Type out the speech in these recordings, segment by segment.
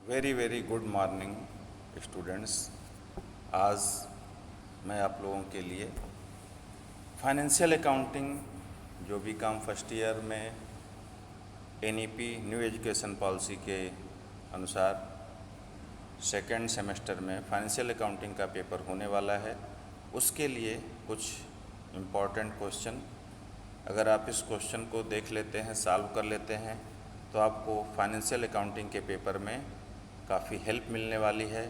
Very good morning students. आज मैं आप लोगों के लिए फाइनेंशियल अकाउंटिंग जो बी कॉम फर्स्ट ईयर में एनईपी न्यू एजुकेशन पॉलिसी के अनुसार सेकेंड सेमेस्टर में फाइनेंशियल अकाउंटिंग का पेपर होने वाला है, उसके लिए कुछ इम्पॉर्टेंट क्वेश्चन अगर आप इस क्वेश्चन को देख लेते हैं, सॉल्व कर लेते हैं, तो आपको फाइनेंशियल अकाउंटिंग के पेपर में काफ़ी हेल्प मिलने वाली है।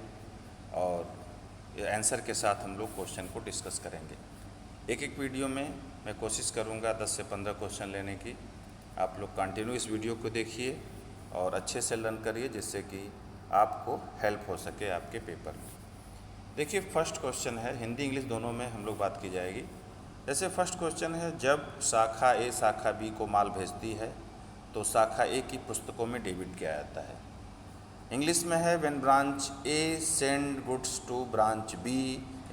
और आंसर के साथ हम लोग क्वेश्चन को डिस्कस करेंगे। एक एक वीडियो में मैं कोशिश करूंगा 10 से 15 क्वेश्चन लेने की। आप लोग कंटिन्यू इस वीडियो को देखिए और अच्छे से लर्न करिए, जिससे कि आपको हेल्प हो सके आपके पेपर में। देखिए, फर्स्ट क्वेश्चन है, हिंदी इंग्लिश दोनों में हम लोग बात की जाएगी। जैसे फर्स्ट क्वेश्चन है, जब शाखा ए शाखा बी को माल भेजती है तो शाखा ए की पुस्तकों में डेबिट किया जाता है। इंग्लिश में है, when branch A send goods to branch B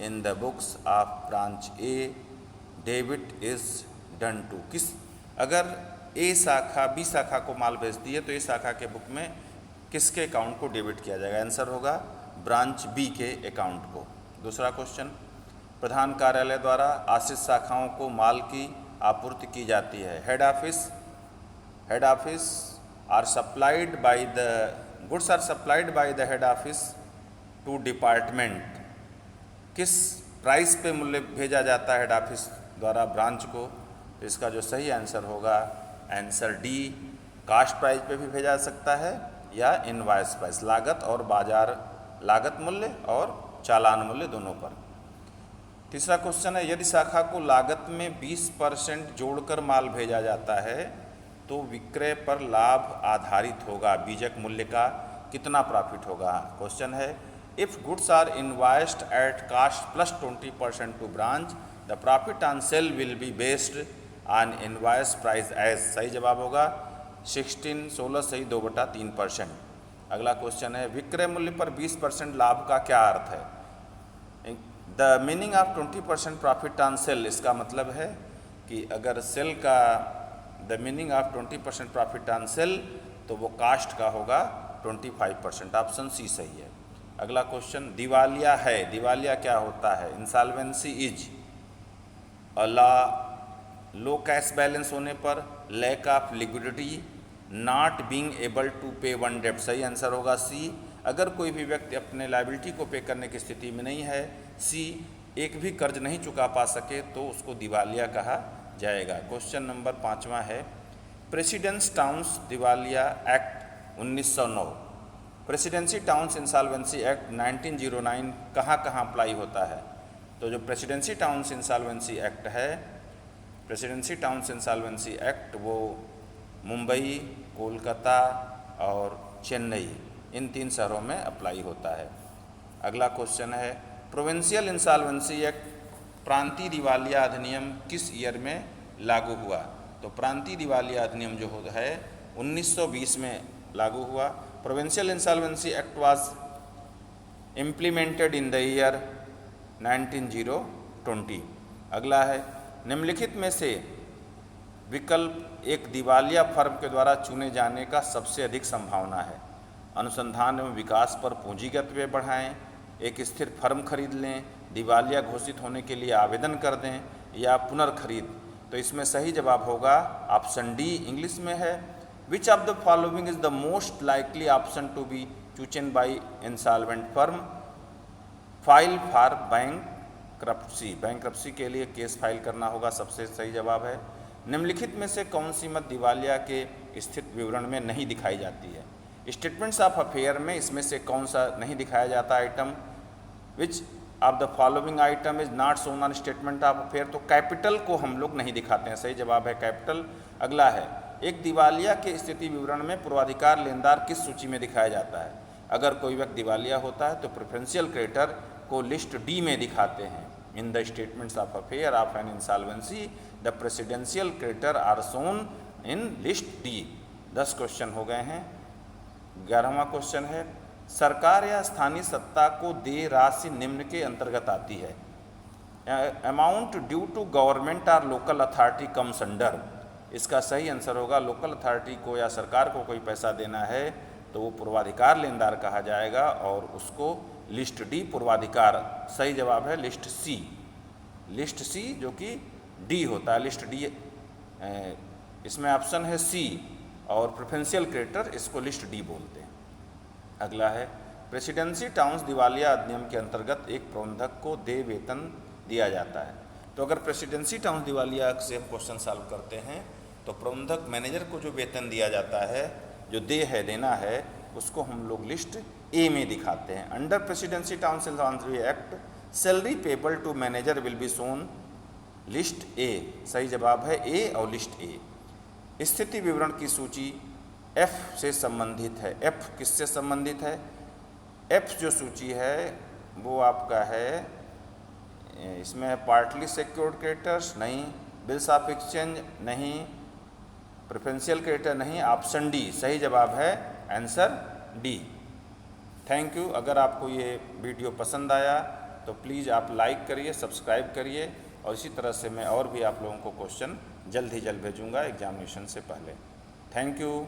in the books of branch A debit is done to. अगर ए शाखा बी शाखा को माल भेजती है तो ए शाखा के बुक में किसके अकाउंट को डेबिट किया जाएगा? आंसर होगा ब्रांच बी के अकाउंट को। दूसरा क्वेश्चन, प्रधान कार्यालय द्वारा आश्रित शाखाओं को माल की आपूर्ति की जाती है। Head office are supplied by the goods are supplied by the head office to department. किस प्राइस पे मूल्य भेजा जाता है हेड ऑफिस द्वारा ब्रांच को? तो इसका जो सही आंसर होगा, आंसर डी, कास्ट प्राइस पे भी भेजा जा सकता है या इनवॉइस प्राइस, लागत और बाजार लागत मूल्य और चालान मूल्य दोनों पर। तीसरा क्वेश्चन है, यदि शाखा को लागत में 20% जोड़कर माल भेजा जाता है तो विक्रय पर लाभ आधारित होगा, बीजक मूल्य का कितना प्रॉफिट होगा? क्वेश्चन है, if goods are invoiced at cost plus 20% to branch the profit on sale will be based on invoice price as. सही जवाब होगा 16 सही 2/3%। अगला क्वेश्चन है, विक्रय मूल्य पर 20% लाभ का क्या अर्थ है? The meaning of 20% profit on cell, इसका मतलब है कि अगर सेल का the meaning of 20% profit on cell तो वो कास्ट का होगा 25%। ऑप्शन सी सही है। अगला क्वेश्चन, दिवालिया है, दिवालिया क्या होता है? Insolvency is low cash balance होने पर, lack of liquidity, not being able to pay one डेब्ट। सही आंसर होगा सी, अगर कोई भी व्यक्ति अपने लायबिलिटी को पे करने की स्थिति में नहीं है, सी, एक भी कर्ज नहीं चुका पा सके तो उसको दिवालिया कहा जाएगा। क्वेश्चन नंबर 5वां है, प्रेसिडेंस टाउन्स दिवालिया act 1909, presidency towns insolvency act 1909 कहाँ अप्लाई होता है? तो जो प्रेसिडेंसी टाउन्स इंसॉल्वेंसी एक्ट है, प्रेसिडेंसी टाउन्स इंसॉल्वेंसी एक्ट वो मुंबई, कोलकाता और चेन्नई, इन 3 शहरों में अप्लाई होता है। अगला क्वेश्चन है, प्रोविंशियल इंसॉल्वेंसी एक्ट प्रांतीय दिवालिया अधिनियम किस ईयर में लागू हुआ? तो प्रांतीय दिवालिया अधिनियम जो है 1920 में लागू हुआ। Provincial insolvency act was implemented in the year 1920। अगला है, निम्नलिखित में से विकल्प एक दिवालिया फर्म के द्वारा चुने जाने का सबसे अधिक संभावना है। अनुसंधान एवं विकास पर पूंजीगत व्यय बढ़ाएं, एक स्थिर फर्म खरीद लें, दिवालिया घोषित होने के लिए आवेदन कर दें या पुनर्खरीद। तो इसमें सही जवाब होगा ऑप्शन डी, इंग्लिश में है, which of the following is the most likely option to be chosen by insolvent firm, file for bankruptcy, bankruptcy के लिए केस फाइल करना होगा, सबसे सही जवाब है। निम्नलिखित में से कौन सी मत दिवालिया के स्थित विवरण में नहीं दिखाई जाती है? स्टेटमेंट्स ऑफ अफेयर में इसमें से कौन सा नहीं दिखाया जाता item? Which of the following item is not shown on statement of affair? तो कैपिटल को हम लोग नहीं दिखाते हैं, सही जवाब है कैपिटल। अगला है, एक दिवालिया के स्थिति विवरण में पूर्वाधिकार लेनदार किस सूची में दिखाया जाता है? अगर कोई व्यक्ति दिवालिया होता है तो प्रेफरेंशियल क्रेडिटर को लिस्ट डी में दिखाते हैं। In the statements of affair of an insolvency the presidential creditor are shown in list D. 10 question हो गए हैं। 11वां क्वेश्चन है, सरकार या स्थानीय सत्ता को देय राशि निम्न के अंतर्गत आती है? अमाउंट ड्यू टू गवर्नमेंट और लोकल अथॉरिटी कम्स अंडर। इसका सही आंसर होगा लोकल अथॉरिटी को या सरकार को कोई पैसा देना है तो वो पूर्वाधिकार लेनदार कहा जाएगा और उसको लिस्ट डी पूर्वाधिकार। सही जवाब है लिस्ट सी। लिस्ट सी जो कि डी होता है, लिस्ट डी इसमें ऑप्शन है सी, और प्रेफरेंशियल क्रेडिटर इसको लिस्ट डी बोलते हैं। अगला है प्रेसिडेंसी टाउन्स दिवालिया अधिनियम के अंतर्गत एक प्रबंधक को देय वेतन दिया जाता है। तो अगर प्रेसिडेंसी टाउन्स दिवालिया से हम क्वेश्चन सॉल्व करते हैं तो प्रबंधक मैनेजर को जो वेतन दिया जाता है, जो देय है देना है, उसको हम लोग लिस्ट ए में दिखाते हैं। Under presidency towns act salary payable to manager will be shown list A. सही जवाब है ए और लिस्ट ए। स्थिति विवरण की सूची एफ से संबंधित है। एफ किससे संबंधित है? एफ जो सूची है वो आपका है, इसमें है पार्टली सिक्योर्ड क्रेडिटर्स नहीं, बिल्स ऑफ एक्सचेंज नहीं, प्रेफरेंशियल क्रेडिटर नहीं, ऑप्शन डी। सही जवाब है आंसर डी। Thank you. अगर आपको ये वीडियो पसंद आया तो प्लीज़ आप लाइक करिए, सब्सक्राइब करिए, और इसी तरह से मैं और भी आप लोगों को क्वेश्चन जल्द ही जल्द भेजूंगा एग्जामिनेशन से पहले। Thank you.